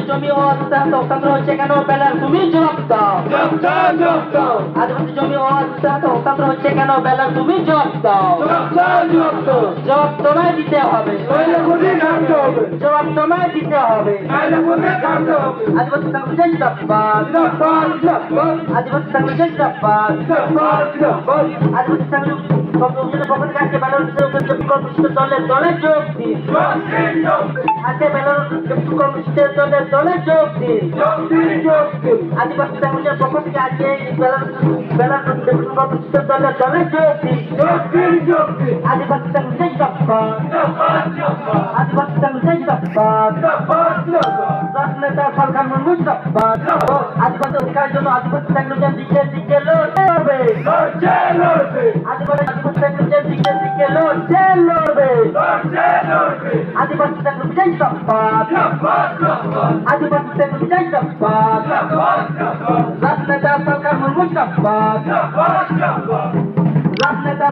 জমি হস্তান্তর হচ্ছে কেন বেলার তুমি জবাব দাও। আদিবাসী জমি হস্তান্তর হচ্ছে কেন বেলার তুমি জবাব দাও। জবাব তোমায় দিতে হবে, জবাব তোমায় দিতে হবে। আদিবাসী সংগঠন জিন্দাবাদ, আদিবাসী সংগঠন জিন্দাবাদ, আদিবাসী সংগঠনের পক্ষ থেকে আজকে বেলার দলে দলে যোগ দিন। আজকে বেলার কমিউনিস্টের দলে যোগ দিন। আদিবাসী সংগঠনের পক্ষ থেকে আজকে বেলার কমিউনিস্টের দলে যোগ দিন। আদিবাসী সংগঠন জিন্দাবাদ, আদিবাসী সংগঠন জিন্দাবাদ, রাজনেতা সরকার মুর্দাবাদ। আদিবাসী অধিকারের জন্য আদিবাসী সংগঠন দিকে দিকে লড়তে হবে, আদিবাসী সংগঠন দিকে দিকে লড়বে। আদিবাসী সংগঠন জিন্দাবাদ, আদিবাসী সংগঠন জিন্দাবাদ, রাজনেতা সরকার মুর্দাবাদ, রাজনেতা